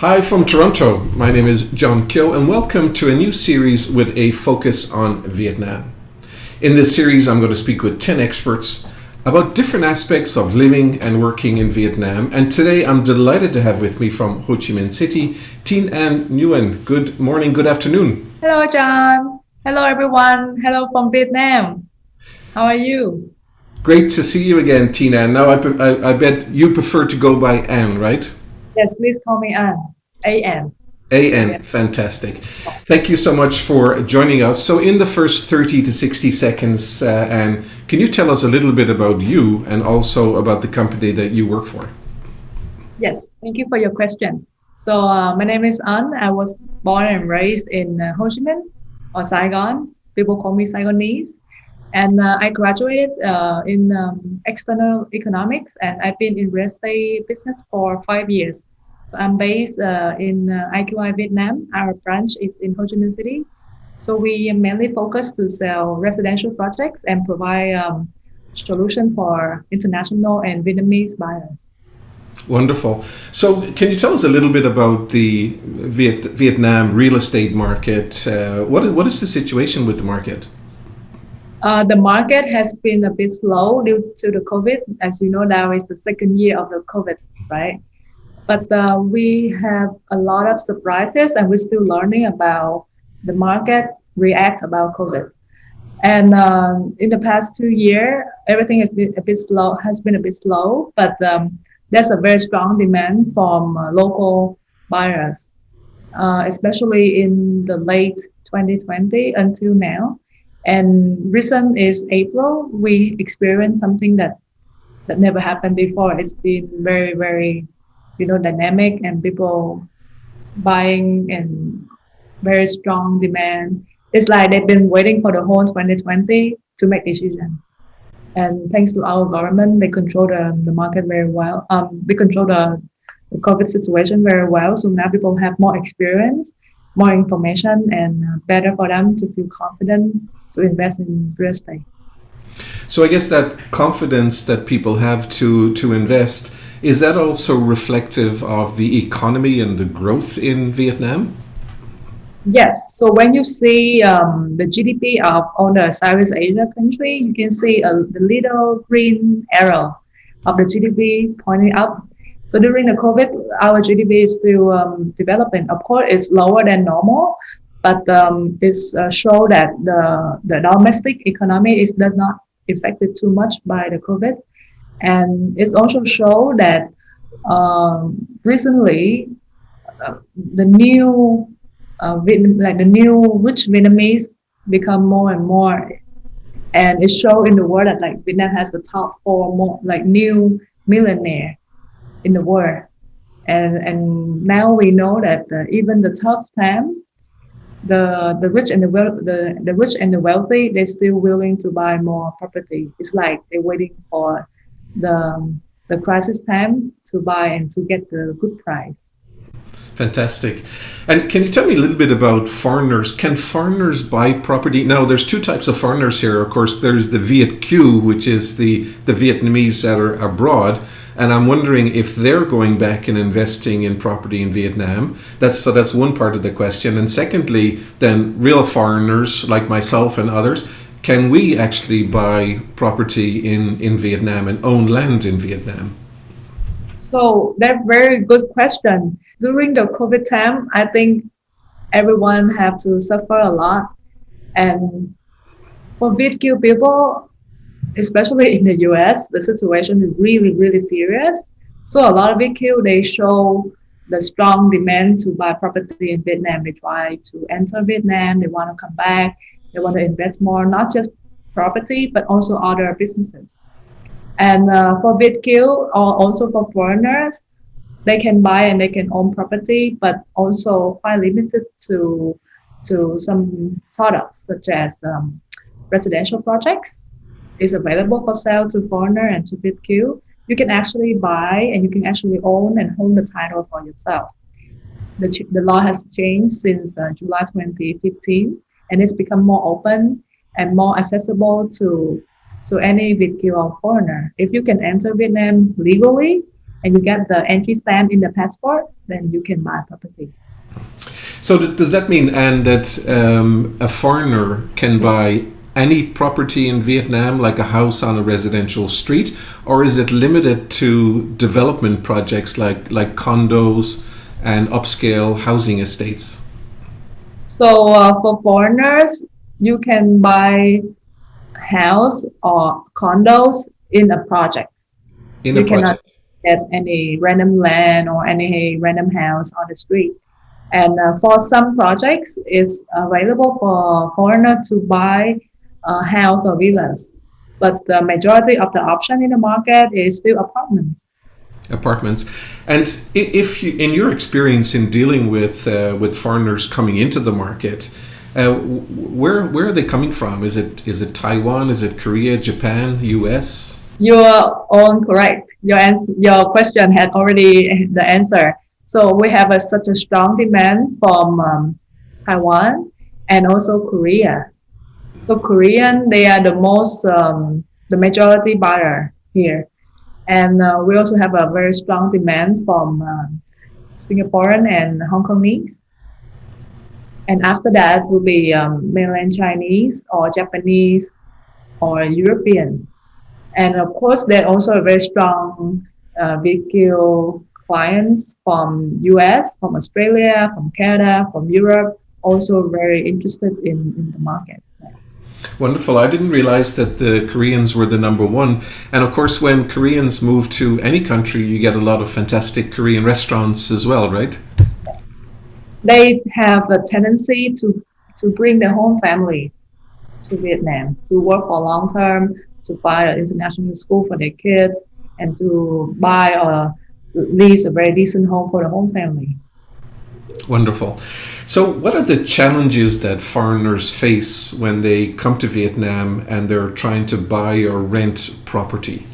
Hi from Toronto. My name is John Keogh, and welcome to a new series with a focus on Vietnam. In this series, I'm going to speak with 10 experts about different aspects of living and working in Vietnam. And today, I'm delighted to have with me from Ho Chi Minh City, Thien An Nguyen. Good morning, good afternoon. Hello, John. Hello, everyone. Hello from Vietnam. How are you? Great to see you again, Thien An. Now, I bet you prefer to go by An, right? Yes, please call me An. A-N. AN, Yeah. fantastic. Thank you so much for joining us. So, in the first 30 to 60 seconds, Anne, can you tell us a little bit about you and also about the company that you work for? Yes, thank you for your question. My name is An. I was born and raised in Ho Chi Minh or Saigon. People call me Saigonese. And I graduated in external economics, and I've been in real estate business for 5 years. So I'm based in IQI Vietnam. Our branch is in Ho Chi Minh City. So we mainly focus to sell residential projects and provide solution for international and Vietnamese buyers. Wonderful. So, can you tell us a little bit about the Vietnam real estate market? What is the situation with the market? The market has been a bit slow due to the COVID. As you know, now is the second year of the COVID, right? But we have a lot of surprises, and we're still learning about the market react about COVID. And in the past 2 years, everything has been a bit slow. Has been a bit slow, but there's a very strong demand from local buyers, especially in the late 2020 until now. And recent is April, we experienced something that never happened before. It's been very, very, dynamic, and people buying and very strong demand. It's like they've been waiting for the whole 2020 to make decision. And thanks to our government, they control the market very well. They control the COVID situation very well. So now people have more experience, more information, and better for them to feel confident to invest in real estate. So, I guess that confidence that people have to invest, is that also reflective of the economy and the growth in Vietnam? Yes. So when you see the GDP of all the Southeast Asia country, you can see the little green arrow of the GDP pointing up. So during the COVID, our GDP is still developing. Of course, it's lower than normal, but it's show that the domestic economy is does not affected too much by the COVID, and it's also show that recently the new like the new rich Vietnamese become more and more, and it show in the world that like Vietnam has the top four more like new millionaire in the world, and now we know that even the tough time, the rich and the rich and the wealthy, they're still willing to buy more property. It's like they're waiting for the the crisis time to buy and to get the good price. Fantastic. And can you tell me a little bit about foreigners? Can foreigners buy property? Now, there's two types of foreigners here. Of course, there's the Viet Kieu, which is the Vietnamese that are abroad. And I'm wondering if they're going back and investing in property in Vietnam. That's one part of the question. And secondly, then real foreigners like myself and others, can we actually buy property in Vietnam and own land in Vietnam? So that's very good question. During the COVID time, I think everyone have to suffer a lot. And for VQ people, especially in the US, the situation is really, really serious. So a lot of VQ, they show the strong demand to buy property in Vietnam. They try to enter Vietnam. They want to come back. They want to invest more, not just property, but also other businesses. And for VQ or also for foreigners, they can buy and they can own property, but also quite limited to some products such as residential projects is available for sale to foreigner and to VQ. You can actually buy and you can actually own and hold the title for yourself. The law has changed since July 2015, and it's become more open and more accessible to any Việt kiều or foreigner. If you can enter Vietnam legally, and you get the entry stamp in the passport, then you can buy property. So does that mean, Anne, that a foreigner can buy any property in Vietnam, like a house on a residential street, or is it limited to development projects like condos and upscale housing estates? So for foreigners, you can buy house or condos in a project. In a You cannot project? get any random land or any random house on the street. And for some projects, it's available for foreigner to buy house or villas. But the majority of the option in the market is still apartments. Apartments. And if you, in your experience in dealing with foreigners coming into the market, where are they coming from? Is it Taiwan? Is it Korea, Japan, US? You're all correct. Your question had already the answer. So we have such a strong demand from Taiwan and also Korea. So Korean, they are the majority buyer here. And we also have a very strong demand from Singaporean and Hong Kongese. And after that will be mainland Chinese or Japanese or European. And of course, there are also very strong VQ clients from US, from Australia, from Canada, from Europe, also very interested in the market. Wonderful. I didn't realize that the Koreans were the number one. And of course, when Koreans move to any country, you get a lot of fantastic Korean restaurants as well, right? They have a tendency to bring their whole family to Vietnam to work for long term, to buy an international school for their kids, and to buy or lease a very decent home for the whole family. Wonderful. So, what are the challenges that foreigners face when they come to Vietnam and they're trying to buy or rent property?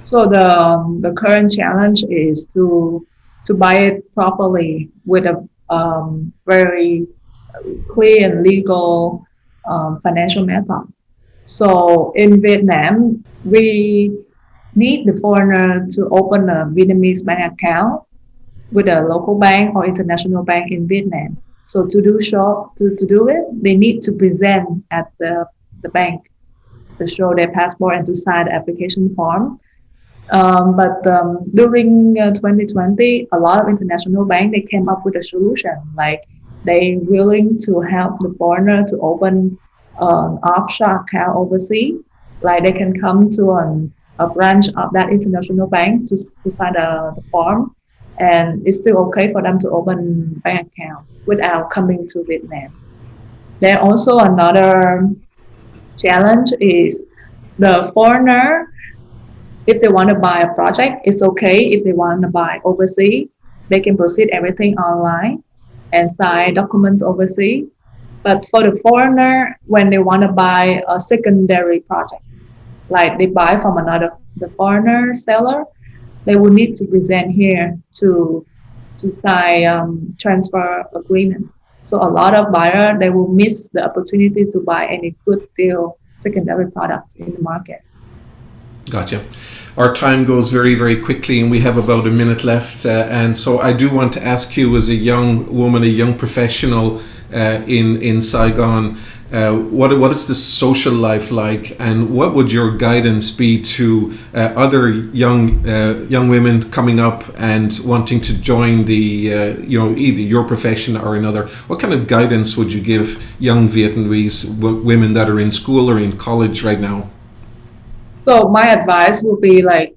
So the current challenge is to buy it properly with a very clear and legal financial method. So in Vietnam, we need the foreigner to open a Vietnamese bank account with a local bank or international bank in Vietnam. So to do it, they need to present at the bank to show their passport and to sign the application form. But during 2020, a lot of international banks they came up with a solution like they willing to help the foreigner to open an offshore account overseas. Like they can come to a branch of that international bank to sign the form, and it's still okay for them to open bank account without coming to Vietnam. Then also another challenge is the foreigner if they want to buy a project, it's okay. If they want to buy overseas, they can proceed everything online and sign documents overseas. But for the foreigner, when they want to buy a secondary project, like they buy from the foreigner seller, they will need to present here to sign transfer agreement. So a lot of buyer they will miss the opportunity to buy any good deal secondary products in the market. Gotcha. Our time goes very, very quickly, and we have about a minute left. And so I do want to ask you, as a young woman, a young professional in Saigon, what is the social life like, and what would your guidance be to other young women coming up and wanting to join the either your profession or another? What kind of guidance would you give young Vietnamese women that are in school or in college right now? So my advice would be like,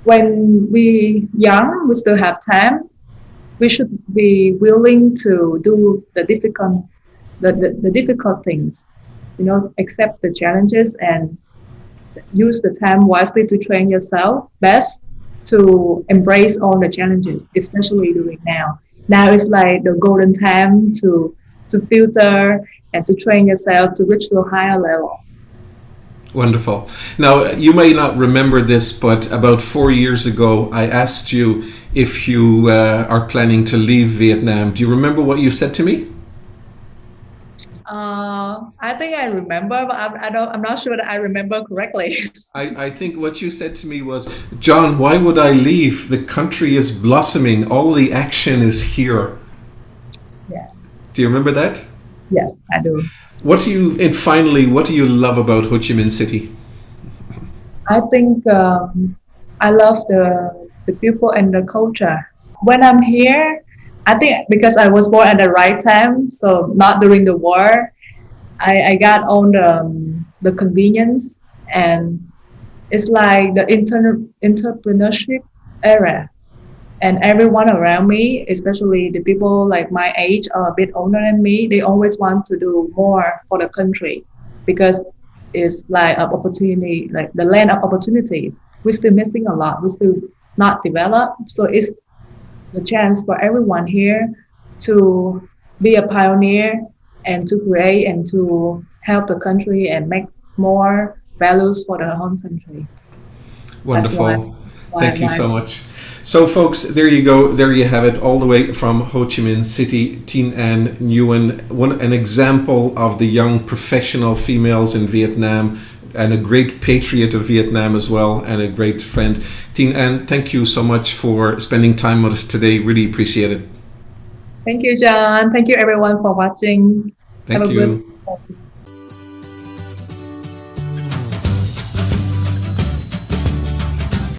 when we young, we still have time. We should be willing to do the difficult things, accept the challenges and use the time wisely to train yourself best to embrace all the challenges, especially during now. Now is like the golden time to filter and to train yourself to reach to a higher level. Wonderful. Now, you may not remember this, but about 4 years ago, I asked you if you are planning to leave Vietnam. Do you remember what you said to me? I think I remember, but I'm not sure that I remember correctly. I think what you said to me was, John, why would I leave? The country is blossoming. All the action is here. Yeah. Do you remember that? Yes, I do. And finally, what do you love about Ho Chi Minh City? I think I love the people and the culture. When I'm here, I think because I was born at the right time, so not during the war, I got all the convenience, and it's like the entrepreneurship era. And everyone around me, especially the people like my age or a bit older than me, they always want to do more for the country because it's like an opportunity, like the land of opportunities. We're still missing a lot. We're still not developed. So it's the chance for everyone here to be a pioneer and to create and to help the country and make more values for the home country. That's Wonderful. Thank you why so much. So, folks, there you go. There you have it, all the way from Ho Chi Minh City. Thien An Nguyen, an example of the young professional females in Vietnam, and a great patriot of Vietnam as well, and a great friend. Thien An, thank you so much for spending time with us today. Really appreciate it. Thank you, John. Thank you, everyone, for watching. Have Thank a good you.